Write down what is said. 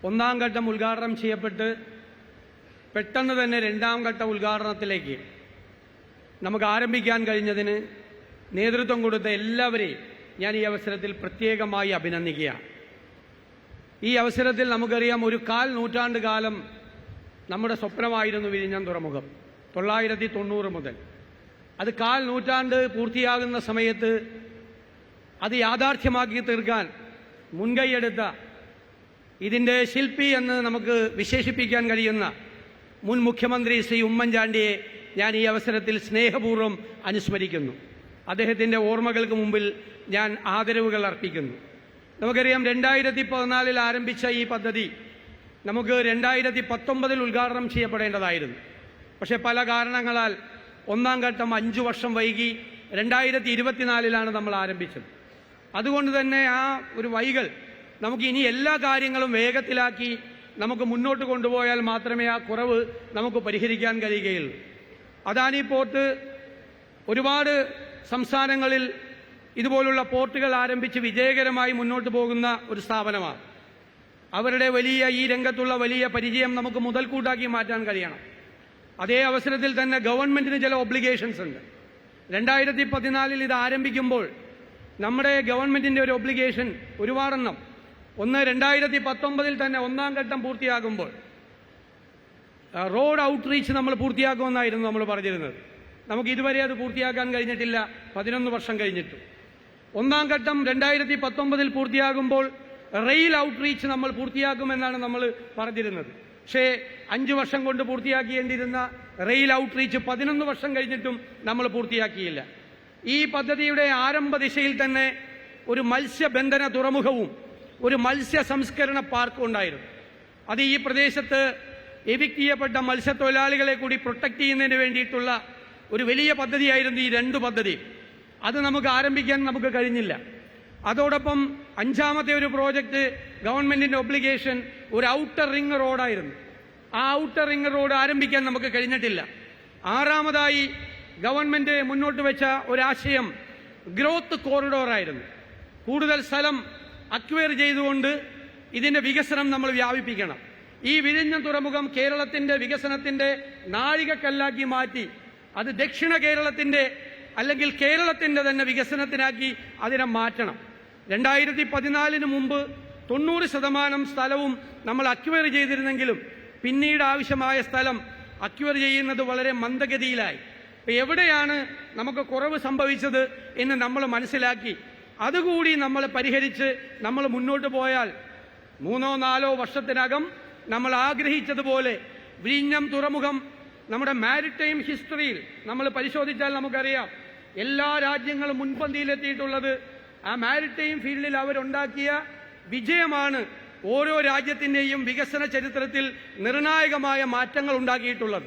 ഒന്നാം ഘട്ടം ഉദ്ഘാടനം ചെയ്യപ്പെട്ട് പെട്ടെന്ന് തന്നെ രണ്ടാം ഘട്ട ഉദ്ഘാടനത്തിലേക്ക് നമുക്ക് ആരംഭിക്കാൻ കഴിഞ്ഞതിന് നേതൃത്വം കൊടുത്ത എല്ലാവരെയും ഞാൻ ഈ അവസരത്തിൽ പ്രത്യേകമായി അഭിനന്ദിക്കുകയാണ്. ഈ അവസരത്തിൽ നമുക്കറിയാം, ഒരു 1/4 നൂറ്റാണ്ട് കാലം നമ്മുടെ സ്വപ്നമായിരുന്നു വിഴിഞ്ഞം തുറമുഖം. 990 മുതൽ അത് 1/4 നൂറ്റാണ്ട് പൂർത്തിയാകുന്ന സമയത്ത് അത് യാഥാർത്ഥ്യമാക്കി തീർക്കാൻ മുൻകൈയെടുത്ത, ഇതിൻ്റെ ശില്പി എന്ന് നമുക്ക് വിശേഷിപ്പിക്കാൻ കഴിയുന്ന മുൻ മുഖ്യമന്ത്രി ശ്രീ ഉമ്മൻചാണ്ടിയെ ഞാൻ ഈ അവസരത്തിൽ സ്നേഹപൂർവ്വം അനുസ്മരിക്കുന്നു. അദ്ദേഹത്തിൻ്റെ ഓർമ്മകൾക്ക് മുമ്പിൽ ഞാൻ ആദരവുകൾ അർപ്പിക്കുന്നു. നമുക്കറിയാം, 2014 ആരംഭിച്ച ഈ പദ്ധതി നമുക്ക് 2019 ഉദ്ഘാടനം ചെയ്യപ്പെടേണ്ടതായിരുന്നു. പക്ഷേ പല കാരണങ്ങളാൽ ഒന്നാം ഘട്ടം 5 വർഷം വൈകി 2024 നമ്മൾ ആരംഭിച്ചത്. അതുകൊണ്ട് തന്നെ ആ ഒരു വൈകൽ നമുക്ക് ഇനി എല്ലാ കാര്യങ്ങളും വേഗത്തിലാക്കി നമുക്ക് മുന്നോട്ട് കൊണ്ടുപോയാൽ മാത്രമേ ആ കുറവ് നമുക്ക് പരിഹരിക്കാൻ കഴിയുകയുള്ളൂ. അദാനി പോർട്ട് ഒരുപാട് സംസ്ഥാനങ്ങളിൽ ഇതുപോലുള്ള പോർട്ടുകൾ ആരംഭിച്ച് വിജയകരമായി മുന്നോട്ട് പോകുന്ന ഒരു സ്ഥാപനമാണ്. അവരുടെ ഈ രംഗത്തുള്ള വലിയ പരിചയം നമുക്ക് മുതൽക്കൂട്ടാക്കി മാറ്റാൻ കഴിയണം. അതേ അവസരത്തിൽ തന്നെ ഗവൺമെന്റിന് ചില ഒബ്ലിഗേഷൻസ് ഉണ്ട്. 2014 ഇത് ആരംഭിക്കുമ്പോൾ നമ്മുടെ ഗവൺമെന്റിന്റെ ഒരു ഒബ്ലിഗേഷൻ ഒരുപാടെണ്ണം. ഒന്ന്, 2019 തന്നെ ഒന്നാം ഘട്ടം പൂർത്തിയാകുമ്പോൾ റോഡ് ഔട്ട്റീച്ച് നമ്മൾ പൂർത്തിയാക്കുമെന്നായിരുന്നു നമ്മൾ പറഞ്ഞിരുന്നത്. നമുക്ക് ഇതുവരെ അത് പൂർത്തിയാക്കാൻ കഴിഞ്ഞിട്ടില്ല, 11 വർഷം കഴിഞ്ഞിട്ടും. ഒന്നാം ഘട്ടം 2019 പൂർത്തിയാകുമ്പോൾ റെയിൽ ഔട്ട്റീച്ച് നമ്മൾ പൂർത്തിയാക്കുമെന്നാണ് നമ്മൾ പറഞ്ഞിരുന്നത്. പക്ഷേ 5 വർഷം കൊണ്ട് പൂർത്തിയാക്കേണ്ടിയിരുന്ന റെയിൽ ഔട്ട്റീച്ച് 11 വർഷം കഴിഞ്ഞിട്ടും നമ്മൾ പൂർത്തിയാക്കിയില്ല. ഈ പദ്ധതിയുടെ ആരംഭ ദിശയിൽ തന്നെ ഒരു മത്സ്യബന്ധന തുറമുഖവും ഒരു മത്സ്യ സംസ്കരണ പാർക്കും ഉണ്ടായിരുന്നു. അത് ഈ പ്രദേശത്ത് എവിക്ട് ചെയ്യപ്പെട്ട മത്സ്യത്തൊഴിലാളികളെ കൂടി പ്രൊട്ടക്ട് ചെയ്യുന്നതിന് വേണ്ടിയിട്ടുള്ള ഒരു വലിയ പദ്ധതിയായിരുന്നു ഈ 2 പദ്ധതി. അത് നമുക്ക് ആരംഭിക്കാൻ നമുക്ക് കഴിഞ്ഞില്ല. അതോടൊപ്പം 5ാമത്തെ ഒരു പ്രോജക്റ്റ്, ഗവൺമെന്റിന്റെ ഒബ്ലിഗേഷൻ, ഒരു ഔട്ടർ റിംഗ് റോഡായിരുന്നു. ആ ഔട്ടർ റിംഗ് റോഡ് ആരംഭിക്കാൻ നമുക്ക് കഴിഞ്ഞിട്ടില്ല. 6ാമതായി ഗവൺമെന്റ് മുന്നോട്ട് വെച്ച ഒരാശയം ഗ്രോത്ത് കോറിഡോറായിരുന്നു. കൂടുതൽ സ്ഥലം അക്വയർ ചെയ്തുകൊണ്ട് ഇതിന്റെ വികസനം നമ്മൾ വ്യാപിപ്പിക്കണം. ഈ വിഴിഞ്ഞം തുറമുഖം കേരളത്തിന്റെ വികസനത്തിന്റെ നാഴികക്കല്ലാക്കി മാറ്റി അത് ദക്ഷിണ കേരളത്തിന്റെ അല്ലെങ്കിൽ കേരളത്തിന്റെ തന്നെ വികസനത്തിനാക്കി അതിനെ മാറ്റണം. 2014 മുമ്പ് 90% സ്ഥലവും നമ്മൾ അക്വയർ ചെയ്തിരുന്നെങ്കിലും പിന്നീട് ആവശ്യമായ സ്ഥലം അക്വയർ ചെയ്യുന്നത് വളരെ മന്ദഗതിയിലായി. എവിടെയാണ് നമുക്ക് കുറവ് സംഭവിച്ചത് എന്ന് നമ്മൾ മനസ്സിലാക്കി അതുകൂടി നമ്മൾ പരിഹരിച്ച് നമ്മൾ മുന്നോട്ട് പോയാൽ 3-4 വർഷത്തിനകം നമ്മൾ ആഗ്രഹിച്ചതുപോലെ വിഴിഞ്ഞം തുറമുഖം നമ്മുടെ മാരിടൈം ഹിസ്റ്ററിയിൽ നമ്മൾ പരിശോധിച്ചാൽ നമുക്കറിയാം, എല്ലാ രാജ്യങ്ങളും മുൻപന്തിയിലെത്തിയിട്ടുള്ളത് ആ മാരിടൈം ഫീൽഡിൽ അവരുണ്ടാക്കിയ വിജയമാണ് ഓരോ രാജ്യത്തിൻ്റെയും വികസന ചരിത്രത്തിൽ നിർണായകമായ മാറ്റങ്ങൾ ഉണ്ടാക്കിയിട്ടുള്ളത്.